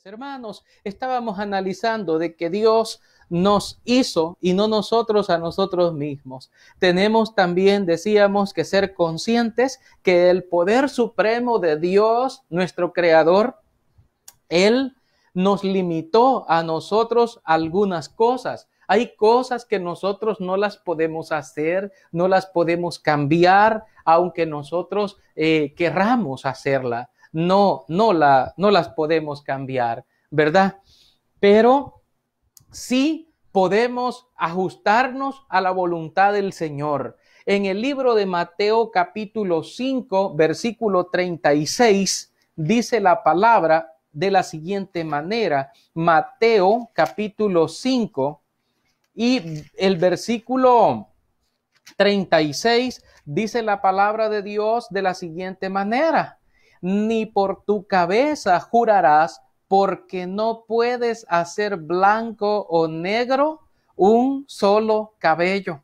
Hermanos, estábamos analizando de que Dios nos hizo y no nosotros a nosotros mismos. Tenemos también, decíamos, que ser conscientes que el poder supremo de Dios, nuestro Creador, Él nos limitó a nosotros algunas cosas. Hay cosas que nosotros no las podemos hacer, no las podemos cambiar, aunque nosotros querramos hacerla. No las podemos cambiar, ¿verdad? Pero sí podemos ajustarnos a la voluntad del Señor. En el libro de Mateo capítulo 5, versículo 36, dice la palabra de la siguiente manera. Mateo capítulo 5 y el versículo 36 dice la palabra de Dios de la siguiente manera: ni por tu cabeza jurarás, porque no puedes hacer blanco o negro un solo cabello.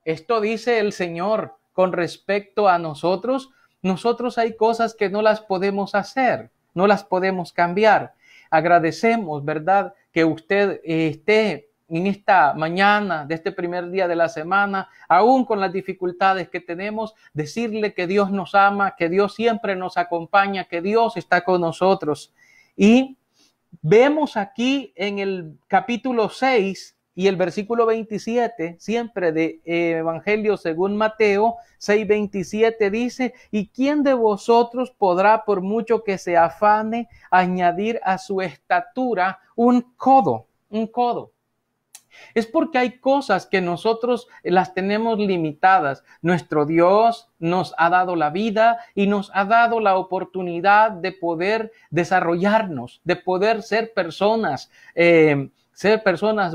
Esto dice el Señor con respecto a nosotros. Nosotros hay cosas que no las podemos hacer, no las podemos cambiar. Agradecemos, ¿verdad?, que usted esté en esta mañana de este primer día de la semana, aún con las dificultades que tenemos, decirle que Dios nos ama, que Dios siempre nos acompaña, que Dios está con nosotros. Y vemos aquí en el capítulo 6 y el versículo 27, siempre de Evangelio según Mateo 6:27, dice: ¿y quién de vosotros podrá, por mucho que se afane, añadir a su estatura un codo? Un codo. Es porque hay cosas que nosotros las tenemos limitadas. Nuestro Dios nos ha dado la vida y nos ha dado la oportunidad de poder desarrollarnos, de poder ser personas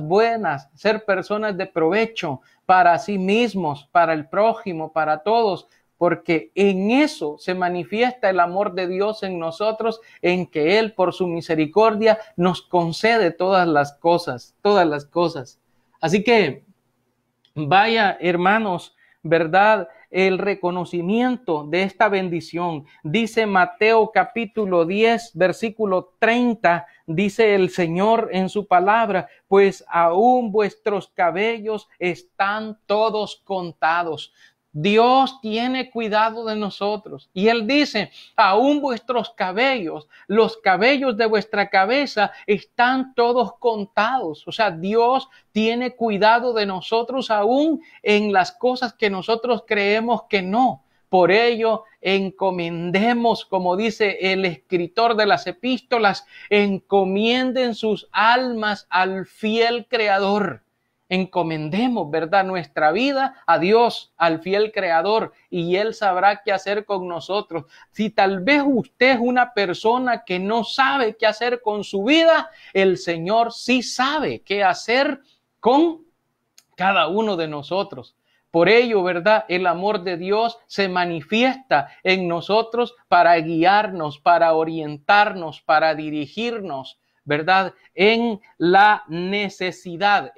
buenas, ser personas de provecho para sí mismos, para el prójimo, para todos. Porque en eso se manifiesta el amor de Dios en nosotros, en que Él, por su misericordia, nos concede todas las cosas, todas las cosas. Así que, vaya, hermanos, ¿verdad?, el reconocimiento de esta bendición. Dice Mateo capítulo 10, versículo 30, dice el Señor en su palabra: pues aún vuestros cabellos están todos contados. Dios tiene cuidado de nosotros. Y Él dice: aún vuestros cabellos, los cabellos de vuestra cabeza están todos contados. O sea, Dios tiene cuidado de nosotros aún en las cosas que nosotros creemos que no. Por ello, encomendemos, como dice el escritor de las epístolas, encomienden sus almas al fiel Creador. Encomendemos, ¿verdad?, nuestra vida a Dios, al fiel Creador, y Él sabrá qué hacer con nosotros. Si tal vez usted es una persona que no sabe qué hacer con su vida, el Señor sí sabe qué hacer con cada uno de nosotros. Por ello, ¿verdad?, el amor de Dios se manifiesta en nosotros para guiarnos, para orientarnos, para dirigirnos, ¿verdad?, en la necesidad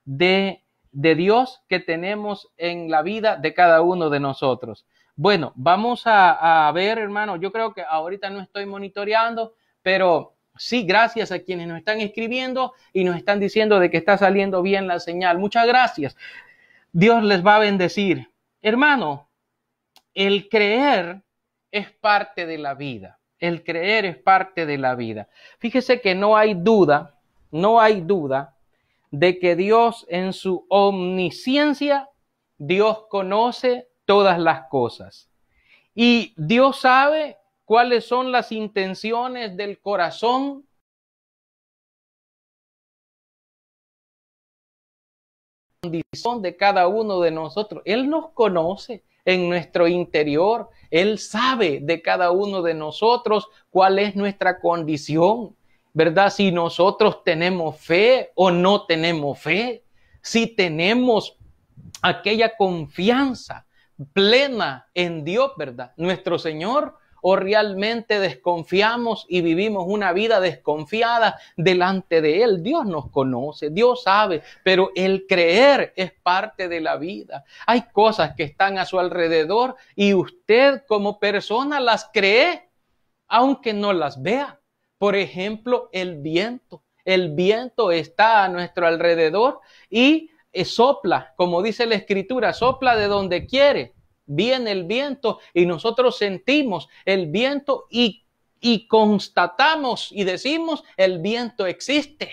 de Dios que tenemos en la vida de cada uno de nosotros. Bueno, vamos a ver, hermano, yo creo que ahorita no estoy monitoreando, pero sí, gracias a quienes nos están escribiendo y nos están diciendo de que está saliendo bien la señal. Muchas gracias. Dios les va a bendecir. Hermano, el creer es parte de la vida. El creer es parte de la vida. Fíjese que no hay duda de que Dios, en su omnisciencia, Dios conoce todas las cosas. Y Dios sabe cuáles son las intenciones del corazón de cada uno de nosotros. Él nos conoce en nuestro interior. Él sabe de cada uno de nosotros cuál es nuestra condición, ¿verdad? Si nosotros tenemos fe o no tenemos fe, si tenemos aquella confianza plena en Dios, ¿verdad?, nuestro Señor, o realmente desconfiamos y vivimos una vida desconfiada delante de Él. Dios nos conoce, Dios sabe, pero el creer es parte de la vida. Hay cosas que están a su alrededor y usted como persona las cree, aunque no las vea. Por ejemplo, el viento. El viento está a nuestro alrededor y sopla, como dice la Escritura, sopla de donde quiere. Viene el viento y nosotros sentimos el viento y constatamos y decimos, el viento existe.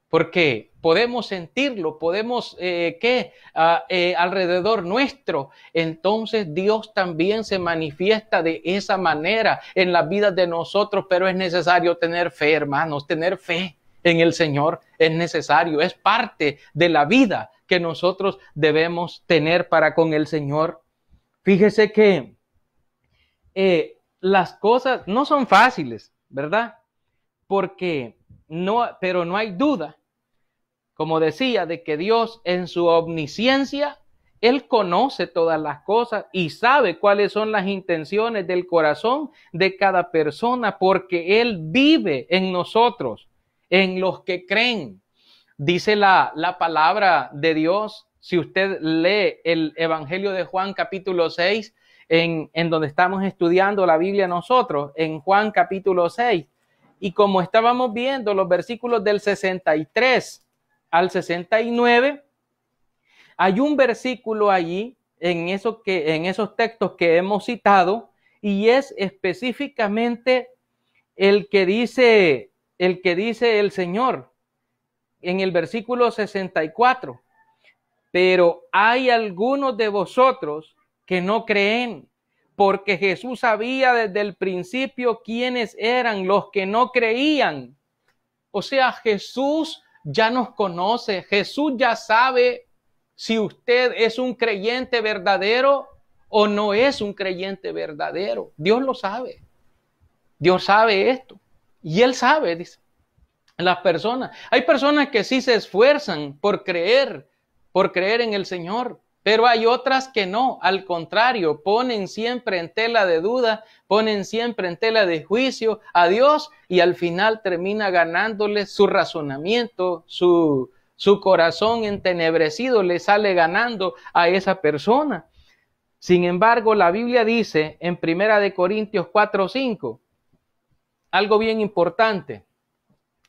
Porque podemos sentirlo, podemos alrededor nuestro. Entonces Dios también se manifiesta de esa manera en la vida de nosotros, pero es necesario tener fe, hermanos, tener fe en el Señor es necesario, es parte de la vida que nosotros debemos tener para con el Señor. Fíjese que las cosas no son fáciles, ¿verdad? Pero no hay duda, como decía, de que Dios en su omnisciencia, Él conoce todas las cosas y sabe cuáles son las intenciones del corazón de cada persona, porque Él vive en nosotros, en los que creen. Dice la palabra de Dios, si usted lee el Evangelio de Juan capítulo 6, en donde estamos estudiando la Biblia nosotros, en Juan capítulo 6, y como estábamos viendo los versículos del 63 al 69, hay un versículo allí en esos textos que hemos citado, y es específicamente el que dice el Señor en el versículo 64. Pero hay algunos de vosotros que no creen, porque Jesús sabía desde el principio quiénes eran los que no creían. O sea, Jesús ya nos conoce, Jesús ya sabe si usted es un creyente verdadero o no es un creyente verdadero. Dios lo sabe. Dios sabe esto. Y Él sabe, dice, las personas. Hay personas que sí se esfuerzan por creer en el Señor, pero hay otras que no. Al contrario, ponen siempre en tela de duda, ponen siempre en tela de juicio a Dios y al final termina ganándole su razonamiento, su corazón entenebrecido le sale ganando a esa persona. Sin embargo, la Biblia dice en 1 Corintios 4:5 algo bien importante.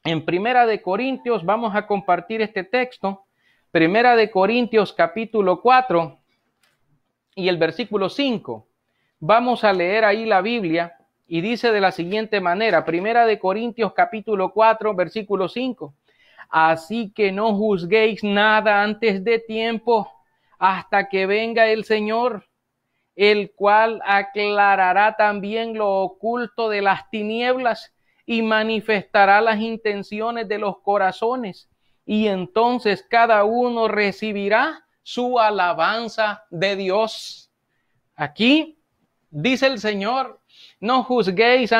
En 1 Corintios, vamos a compartir este texto, 1 Corintios capítulo 4 y el versículo 5. Vamos a leer ahí la Biblia y dice de la siguiente manera, 1 Corintios capítulo 4, versículo 5. Así que no juzguéis nada antes de tiempo, hasta que venga el Señor, el cual aclarará también lo oculto de las tinieblas y manifestará las intenciones de los corazones. Y entonces cada uno recibirá su alabanza de Dios. Aquí dice el Señor, no juzguéis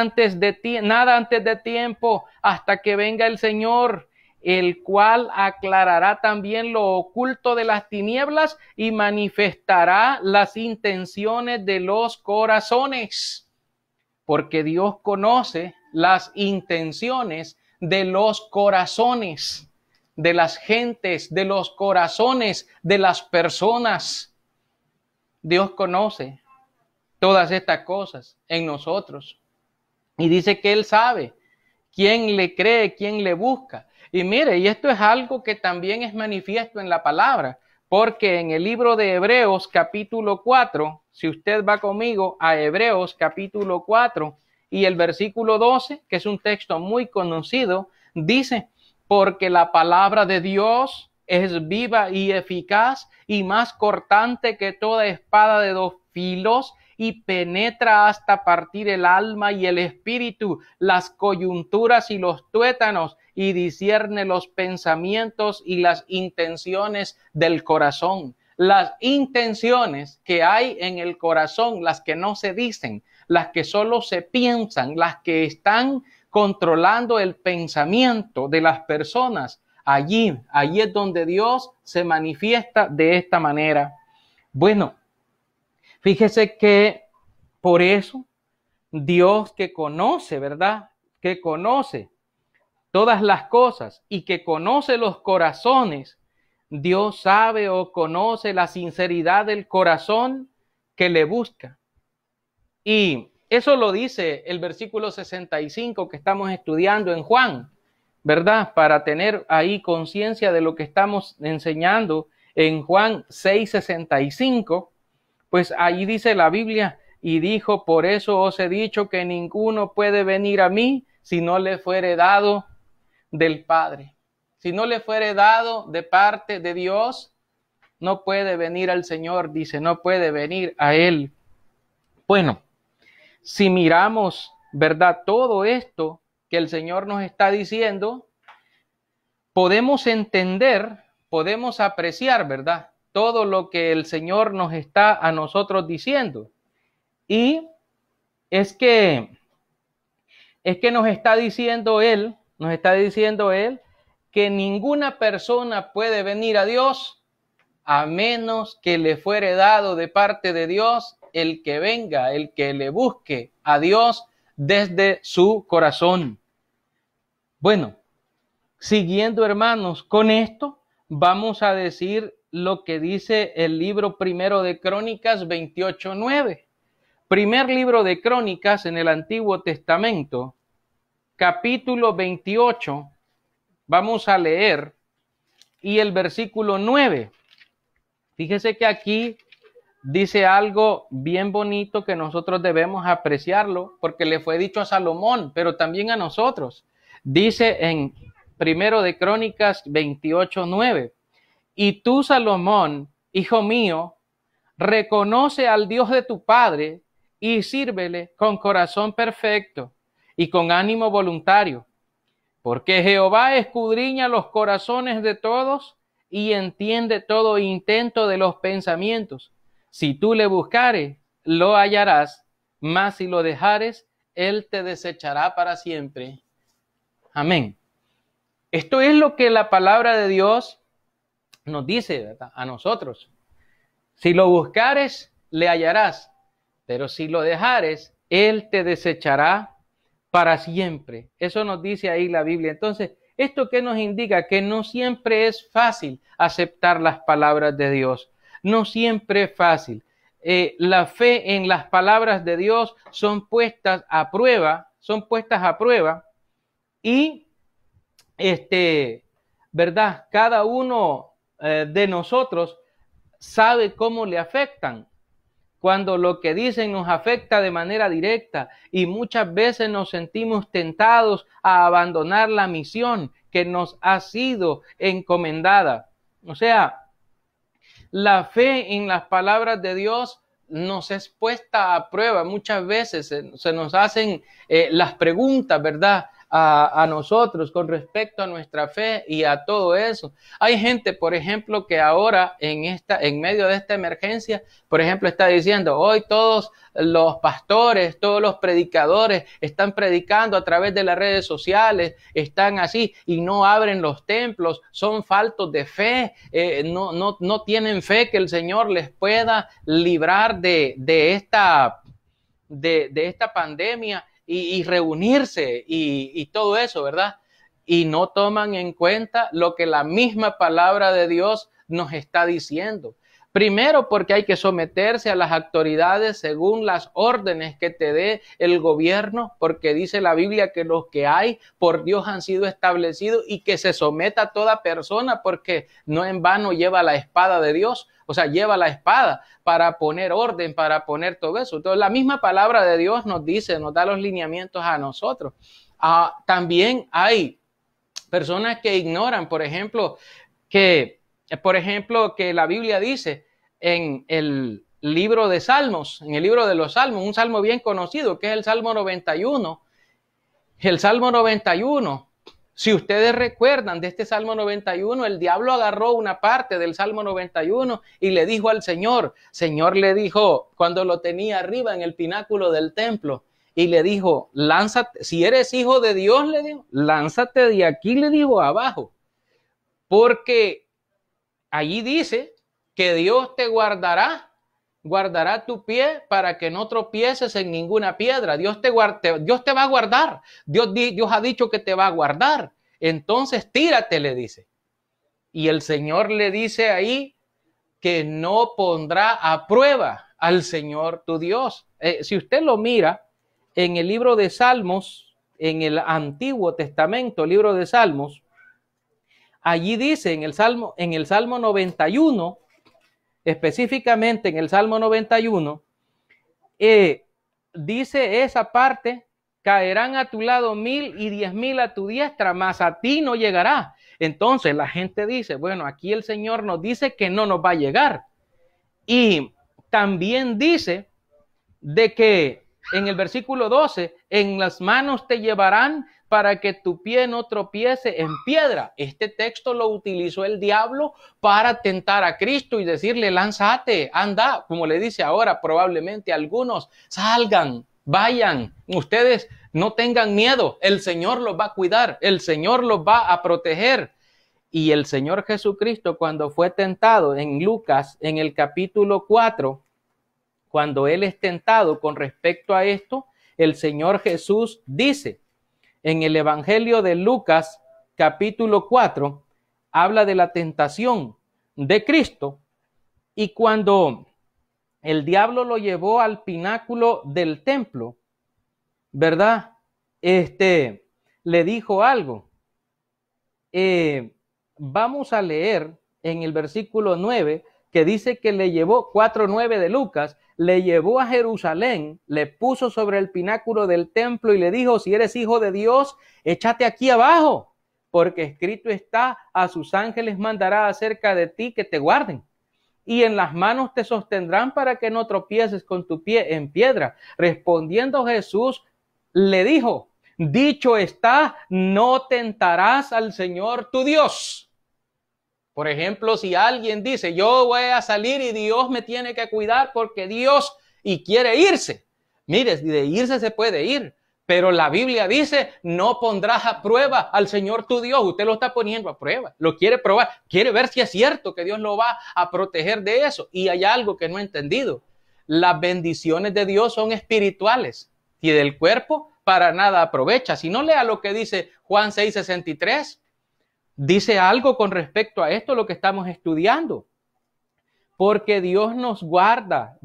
nada antes de tiempo, hasta que venga el Señor, el cual aclarará también lo oculto de las tinieblas y manifestará las intenciones de los corazones. Porque Dios conoce las intenciones de los corazones, de las gentes, de los corazones, de las personas. Dios conoce todas estas cosas en nosotros. Y dice que Él sabe quién le cree, quién le busca. Y mire, y esto es algo que también es manifiesto en la palabra, porque en el libro de Hebreos capítulo 4, si usted va conmigo a Hebreos capítulo 4 y el versículo 12, que es un texto muy conocido, dice, porque la palabra de Dios es viva y eficaz y más cortante que toda espada de dos filos y penetra hasta partir el alma y el espíritu, las coyunturas y los tuétanos, y discierne los pensamientos y las intenciones del corazón. Las intenciones que hay en el corazón, las que no se dicen, las que solo se piensan, las que están controlando el pensamiento de las personas, allí es donde Dios se manifiesta de esta manera. Bueno, fíjese que por eso Dios, que conoce, ¿verdad? Que conoce todas las cosas y que conoce los corazones, Dios sabe o conoce la sinceridad del corazón que le busca. Y Eso lo dice el versículo 65 que estamos estudiando en Juan, ¿verdad? Para tener ahí conciencia de lo que estamos enseñando en Juan 6:65, pues ahí dice la Biblia, y dijo, por eso os he dicho que ninguno puede venir a mí si no le fuere dado del Padre. Si no le fuere dado de parte de Dios, no puede venir al Señor, dice, no puede venir a Él. Bueno, si miramos, ¿verdad? Todo esto que el Señor nos está diciendo, podemos entender, podemos apreciar, ¿verdad? Todo lo que el Señor nos está a nosotros diciendo. Y es que nos está diciendo Él, que ninguna persona puede venir a Dios a menos que le fuere dado de parte de Dios el que venga, el que le busque a Dios desde su corazón. Bueno, siguiendo, hermanos, con esto vamos a decir lo que dice el libro primero de Crónicas 28:9. Primer libro de Crónicas en el Antiguo Testamento, capítulo 28, vamos a leer, y el versículo 9. Fíjese que aquí dice algo bien bonito que nosotros debemos apreciarlo, porque le fue dicho a Salomón, pero también a nosotros. Dice en Primero de Crónicas 28:9, y tú, Salomón, hijo mío, reconoce al Dios de tu padre y sírvele con corazón perfecto y con ánimo voluntario, porque Jehová escudriña los corazones de todos y entiende todo intento de los pensamientos. Si tú le buscares, lo hallarás, mas si lo dejares, él te desechará para siempre. Amén. Esto es lo que la palabra de Dios nos dice, ¿verdad? A nosotros. Si lo buscares, le hallarás, pero si lo dejares, él te desechará para siempre. Eso nos dice ahí la Biblia. Entonces, ¿esto qué nos indica? Que no siempre es fácil aceptar las palabras de Dios. No siempre es fácil. La fe en las palabras de Dios son puestas a prueba, y ¿verdad? Cada uno de nosotros sabe cómo le afectan. Cuando lo que dicen nos afecta de manera directa, y muchas veces nos sentimos tentados a abandonar la misión que nos ha sido encomendada. O sea, la fe en las palabras de Dios nos es puesta a prueba. Muchas veces se nos hacen las preguntas, ¿verdad?, a nosotros con respecto a nuestra fe y a todo eso. Hay gente, por ejemplo, que ahora en medio de esta emergencia, por ejemplo, está diciendo, hoy todos los pastores, todos los predicadores están predicando a través de las redes sociales, están así y no abren los templos, son faltos de fe, no tienen fe que el Señor les pueda librar de esta pandemia y reunirse y todo eso, ¿verdad? Y no toman en cuenta lo que la misma palabra de Dios nos está diciendo. Primero, porque hay que someterse a las autoridades según las órdenes que te dé el gobierno, porque dice la Biblia que los que hay por Dios han sido establecidos, y que se someta a toda persona, porque no en vano lleva la espada de Dios. O sea, lleva la espada para poner orden, para poner todo eso. Entonces, la misma palabra de Dios nos dice, nos da los lineamientos a nosotros. También hay personas que ignoran, por ejemplo, que la Biblia dice en el libro de Salmos, en el libro de los Salmos, un salmo bien conocido, que es el Salmo 91. El Salmo 91. Si ustedes recuerdan de este Salmo 91, el diablo agarró una parte del Salmo 91 y le dijo al Señor le dijo, cuando lo tenía arriba en el pináculo del templo, y le dijo, lánzate, si eres hijo de Dios, le dijo, lánzate de aquí, le dijo, abajo, porque allí dice que Dios te guardará tu pie para que no tropieces en ninguna piedra. Dios te va a guardar. Dios ha dicho que te va a guardar. Entonces tírate, le dice. Y el Señor le dice ahí que no pondrá a prueba al Señor tu Dios. Si usted lo mira en el libro de Salmos, en el Antiguo Testamento, libro de Salmos, allí dice en el Salmo 91, específicamente en el Salmo 91, dice esa parte: caerán a tu lado 1000 y 10,000 a tu diestra, mas a ti no llegará. Entonces la gente dice, bueno, aquí el Señor nos dice que no nos va a llegar. Y también dice de que en el versículo 12, en las manos te llevarán para que tu pie no tropiece en piedra. Este texto lo utilizó el diablo para tentar a Cristo y decirle, lánzate, anda, como le dice ahora probablemente a algunos, salgan, vayan, ustedes no tengan miedo, el Señor los va a cuidar, el Señor los va a proteger. Y el Señor Jesucristo, cuando fue tentado en Lucas, en el capítulo 4, cuando Él es tentado con respecto a esto, el Señor Jesús dice, en el Evangelio de Lucas, capítulo 4, habla de la tentación de Cristo, y cuando el diablo lo llevó al pináculo del templo, ¿verdad? Le dijo algo. Vamos a leer en el versículo 9, que dice que le llevó, 4:9 de Lucas, le llevó a Jerusalén, le puso sobre el pináculo del templo y le dijo, si eres hijo de Dios, échate aquí abajo, porque escrito está, a sus ángeles mandará acerca de ti que te guarden, y en las manos te sostendrán para que no tropieces con tu pie en piedra. Respondiendo Jesús, le dijo, dicho está, no tentarás al Señor tu Dios. Por ejemplo, si alguien dice, yo voy a salir y Dios me tiene que cuidar porque Dios y quiere irse. Mire, de irse se puede ir, pero la Biblia dice, no pondrás a prueba al Señor tu Dios. Usted lo está poniendo a prueba, lo quiere probar, quiere ver si es cierto que Dios lo va a proteger de eso. Y hay algo que no he entendido. Las bendiciones de Dios son espirituales y del cuerpo para nada aprovecha. Si no, lea lo que dice Juan 6:63. Dice algo con respecto a esto, lo que estamos estudiando. Porque Dios nos guarda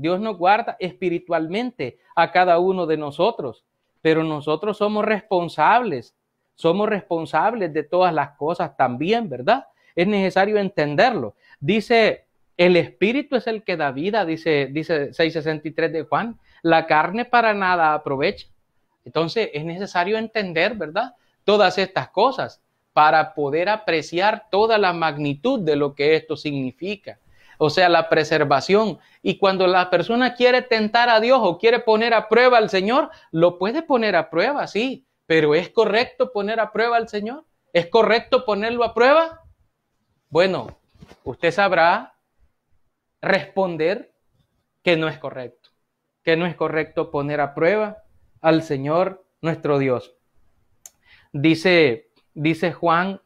espiritualmente a cada uno de nosotros. Pero nosotros somos responsables de todas las cosas también, ¿verdad? Es necesario entenderlo. Dice, el Espíritu es el que da vida, dice 6:63 de Juan. La carne para nada aprovecha. Entonces es necesario entender, ¿verdad? Todas estas cosas, para poder apreciar toda la magnitud de lo que esto significa. O sea, la preservación. Y cuando la persona quiere tentar a Dios o quiere poner a prueba al Señor, lo puede poner a prueba, sí. Pero ¿es correcto poner a prueba al Señor? ¿Es correcto ponerlo a prueba? Bueno, usted sabrá responder que no es correcto. Que no es correcto poner a prueba al Señor nuestro Dios. Dice Juan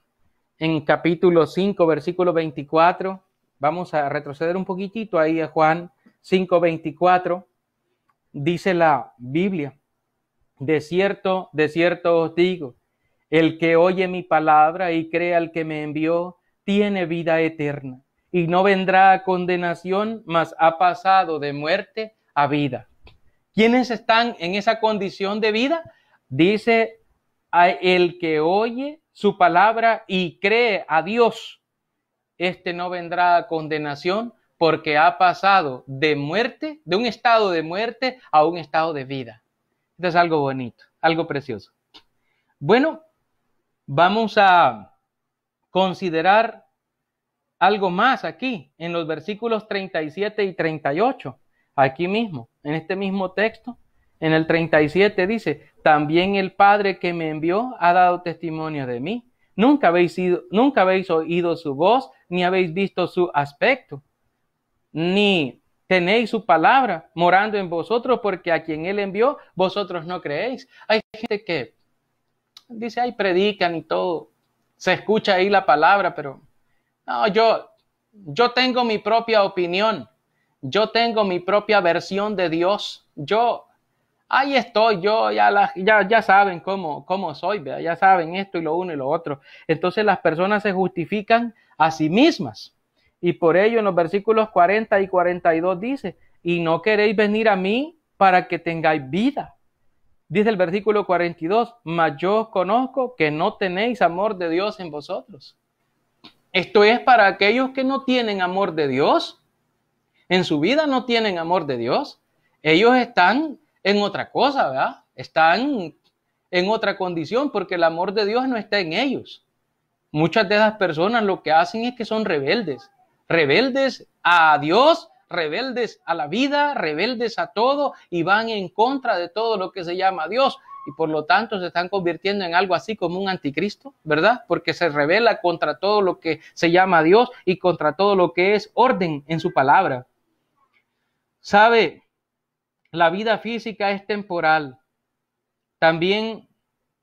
en capítulo 5, versículo 24. Vamos a retroceder un poquitito ahí a Juan 5:24. Dice la Biblia, de cierto os digo, el que oye mi palabra y cree al que me envió, tiene vida eterna, y no vendrá a condenación, mas ha pasado de muerte a vida. ¿Quiénes están en esa condición de vida? Dice, el que oye su palabra y cree a Dios, este no vendrá a condenación porque ha pasado de muerte, de un estado de muerte a un estado de vida. Esto es algo bonito, algo precioso. Bueno, vamos a considerar algo más aquí en los versículos 37 y 38. Aquí mismo, en este mismo texto, en el 37 dice, también el Padre que me envió ha dado testimonio de mí. Nunca habéis oído su voz, ni habéis visto su aspecto, ni tenéis su palabra morando en vosotros, porque a quien él envió, vosotros no creéis. Hay gente que dice, ay, predican y todo, se escucha ahí la palabra, pero no, yo tengo mi propia opinión, yo tengo mi propia versión de Dios, ahí estoy, ya saben cómo soy, ¿verdad? Ya saben esto y lo uno y lo otro. Entonces las personas se justifican a sí mismas. Y por ello en los versículos 40 y 42 dice, y no queréis venir a mí para que tengáis vida. Dice el versículo 42, mas yo os conozco que no tenéis amor de Dios en vosotros. Esto es para aquellos que no tienen amor de Dios. En su vida no tienen amor de Dios. Ellos están en otra cosa, ¿verdad? Están en otra condición porque el amor de Dios no está en ellos. Muchas de esas personas lo que hacen es que son rebeldes. Rebeldes a Dios, rebeldes a la vida, rebeldes a todo y van en contra de todo lo que se llama Dios. Y por lo tanto se están convirtiendo en algo así como un anticristo, ¿verdad? Porque se rebela contra todo lo que se llama Dios y contra todo lo que es orden en su palabra. ¿Sabe? La vida física es temporal. También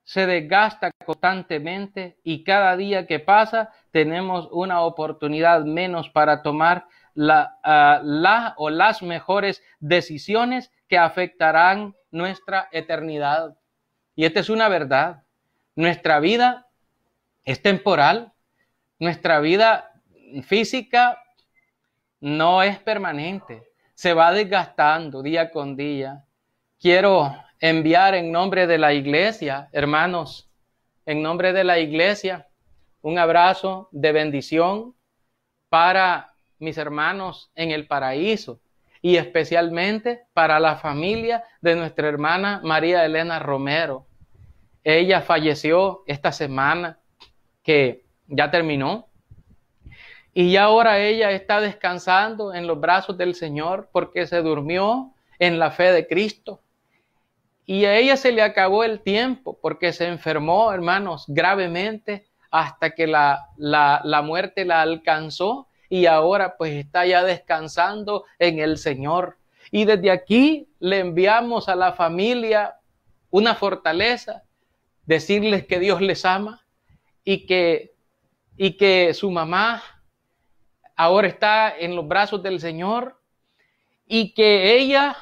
se desgasta constantemente y cada día que pasa tenemos una oportunidad menos para tomar las mejores decisiones que afectarán nuestra eternidad. Y esta es una verdad. Nuestra vida es temporal. Nuestra vida física no es permanente. Se va desgastando día con día. Quiero enviar en nombre de la iglesia, hermanos, en nombre de la iglesia, un abrazo de bendición para mis hermanos en el paraíso y especialmente para la familia de nuestra hermana María Elena Romero. Ella falleció esta semana que ya terminó y ya ahora ella está descansando en los brazos del Señor porque se durmió en la fe de Cristo. Y a ella se le acabó el tiempo porque se enfermó, hermanos, gravemente hasta que la muerte la alcanzó y ahora pues está ya descansando en el Señor. Y desde aquí le enviamos a la familia una fortaleza, decirles que Dios les ama y que su mamá ahora está en los brazos del Señor y que ella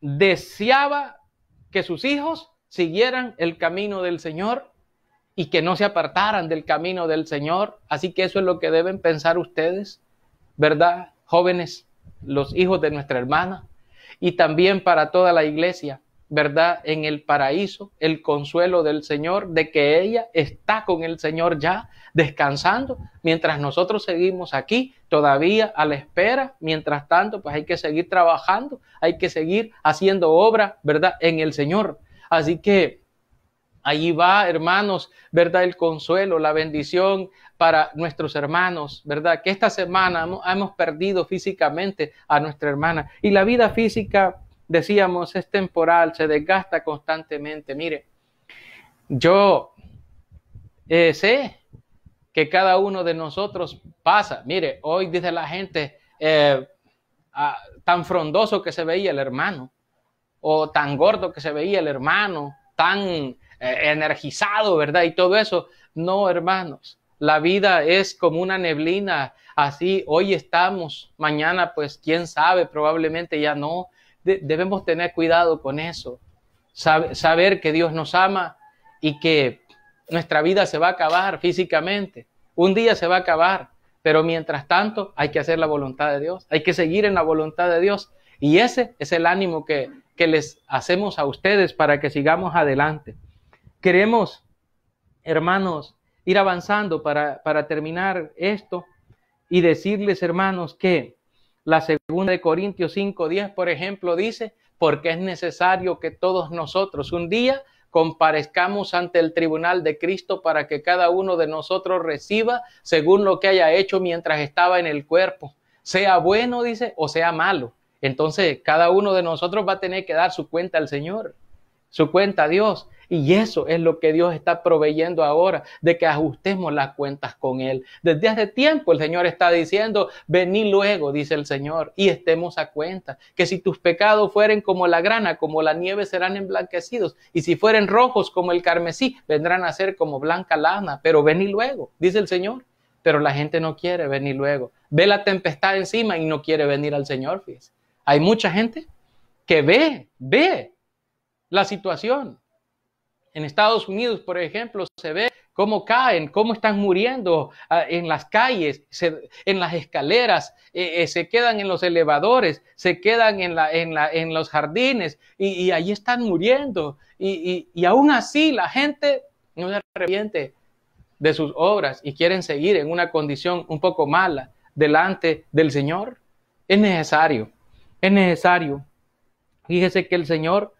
deseaba que sus hijos siguieran el camino del Señor y que no se apartaran del camino del Señor. Así que eso es lo que deben pensar ustedes, ¿verdad? Jóvenes, los hijos de nuestra hermana, y también para toda la iglesia, ¿verdad? En el paraíso, el consuelo del Señor, de que ella está con el Señor ya, descansando, mientras nosotros seguimos aquí, todavía a la espera. Mientras tanto, pues hay que seguir trabajando, hay que seguir haciendo obra, ¿verdad? En el Señor. Así que allí va, hermanos, ¿verdad? El consuelo, la bendición para nuestros hermanos, ¿verdad? Que esta semana hemos perdido físicamente a nuestra hermana. Y la vida física, decíamos, es temporal, se desgasta constantemente. Mire, yo sé que cada uno de nosotros pasa. Mire, hoy dice la gente, tan frondoso que se veía el hermano, o tan gordo que se veía el hermano, tan energizado, ¿verdad? Y todo eso. No, hermanos, la vida es como una neblina, así hoy estamos, mañana pues quién sabe, probablemente ya no. Debemos tener cuidado con eso, saber que Dios nos ama y que nuestra vida se va a acabar físicamente, un día se va a acabar, pero mientras tanto hay que hacer la voluntad de Dios, hay que seguir en la voluntad de Dios, y ese es el ánimo que les hacemos a ustedes para que sigamos adelante. Queremos, hermanos, ir avanzando para terminar esto y decirles, hermanos, que la segunda de Corintios 5:10, por ejemplo, dice, porque es necesario que todos nosotros un día comparezcamos ante el tribunal de Cristo para que cada uno de nosotros reciba según lo que haya hecho mientras estaba en el cuerpo, sea bueno, dice, o sea malo. Entonces, cada uno de nosotros va a tener que dar su cuenta al Señor, su cuenta a Dios. Y eso es lo que Dios está proveyendo ahora, de que ajustemos las cuentas con Él. Desde hace tiempo el Señor está diciendo, venid luego, dice el Señor, y estemos a cuenta. Que si tus pecados fueren como la grana, como la nieve, serán emblanquecidos. Y si fueren rojos como el carmesí, vendrán a ser como blanca lana. Pero venid luego, dice el Señor. Pero la gente no quiere venir luego. Ve la tempestad encima y no quiere venir al Señor, fíjese. Hay mucha gente que ve la situación. En Estados Unidos, por ejemplo, se ve cómo caen, cómo están muriendo en las calles, en las escaleras, se quedan en los elevadores, se quedan en los jardines y allí están muriendo. Y aún así la gente no se arrepiente de sus obras y quieren seguir en una condición un poco mala delante del Señor. Es necesario. Fíjese que el Señor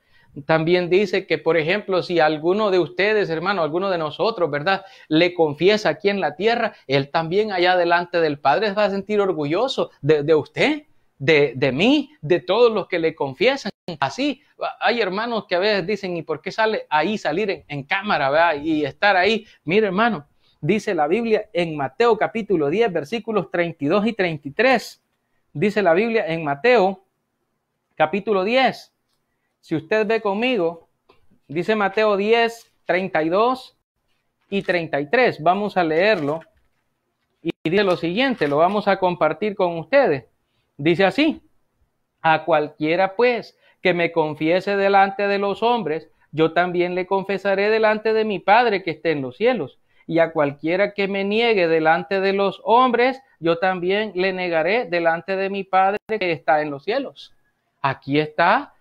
también dice que, por ejemplo, si alguno de ustedes, hermano, alguno de nosotros, ¿verdad?, le confiesa aquí en la tierra, Él también allá delante del Padre va a sentir orgulloso de usted, de mí, de todos los que le confiesan. Así, hay hermanos que a veces dicen, ¿y por qué salir en cámara, ¿verdad?, y estar ahí? Mire, hermano, dice la Biblia en Mateo capítulo 10, versículos 32 y 33. Dice la Biblia en Mateo capítulo 10. Si usted ve conmigo, dice Mateo 10, 32 y 33. Vamos a leerlo y dice lo siguiente, lo vamos a compartir con ustedes. Dice así: a cualquiera pues que me confiese delante de los hombres, yo también le confesaré delante de mi Padre que esté en los cielos. Y a cualquiera que me niegue delante de los hombres, yo también le negaré delante de mi Padre que está en los cielos. Aquí está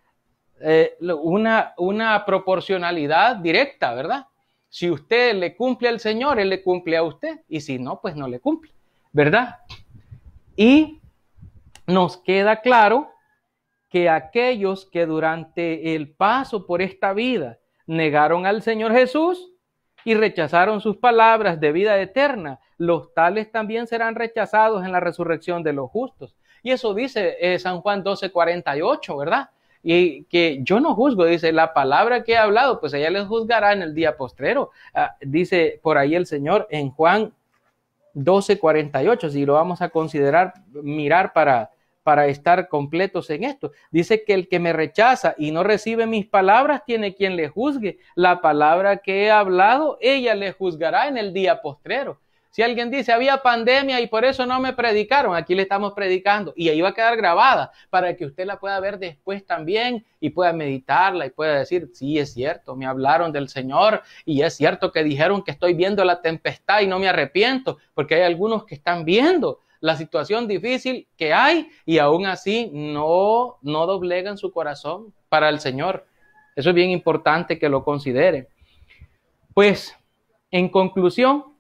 una proporcionalidad directa, ¿verdad? Si usted le cumple al Señor, Él le cumple a usted, y si no, pues no le cumple, ¿verdad? Y nos queda claro que aquellos que durante el paso por esta vida negaron al Señor Jesús y rechazaron sus palabras de vida eterna, los tales también serán rechazados en la resurrección de los justos. Y eso dice San Juan 12:48, ¿verdad? Y que yo no juzgo, dice, la palabra que he hablado, pues ella les juzgará en el día postrero. Dice por ahí el Señor en Juan 12:48, si lo vamos a considerar, mirar para estar completos en esto. Dice que el que me rechaza y no recibe mis palabras tiene quien le juzgue. La palabra que he hablado, ella le juzgará en el día postrero. Si alguien dice, había pandemia y por eso no me predicaron, aquí le estamos predicando y ahí va a quedar grabada para que usted la pueda ver después también y pueda meditarla y pueda decir, sí, es cierto, me hablaron del Señor y es cierto que dijeron que estoy viendo la tempestad y no me arrepiento, porque hay algunos que están viendo la situación difícil que hay y aún así no doblegan su corazón para el Señor. Eso es bien importante que lo consideren. Pues, en conclusión,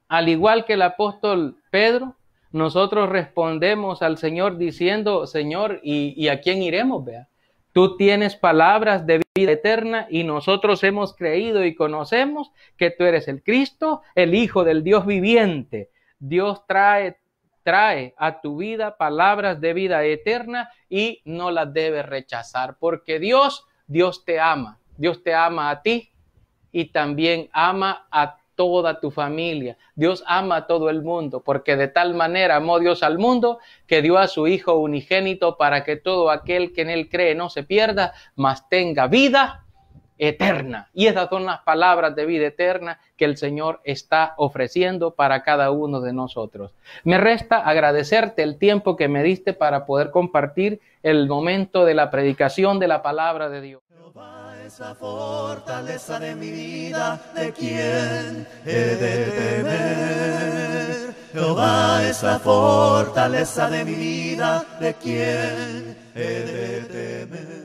al igual que el apóstol Pedro, nosotros respondemos al Señor diciendo, Señor, ¿y a quién iremos? Vea, tú tienes palabras de vida eterna y nosotros hemos creído y conocemos que tú eres el Cristo, el Hijo del Dios viviente. Dios trae a tu vida palabras de vida eterna y no las debes rechazar, porque Dios te ama. Dios te ama a ti y también ama a toda tu familia. Dios ama a todo el mundo, porque de tal manera amó Dios al mundo que dio a su Hijo unigénito para que todo aquel que en Él cree no se pierda, mas tenga vida eterna. Y esas son las palabras de vida eterna que el Señor está ofreciendo para cada uno de nosotros. Me resta agradecerte el tiempo que me diste para poder compartir el momento de la predicación de la palabra de Dios. Jehová es la fortaleza de mi vida, ¿de quién he de temer? Jehová es la fortaleza de mi vida, ¿de quién he de temer?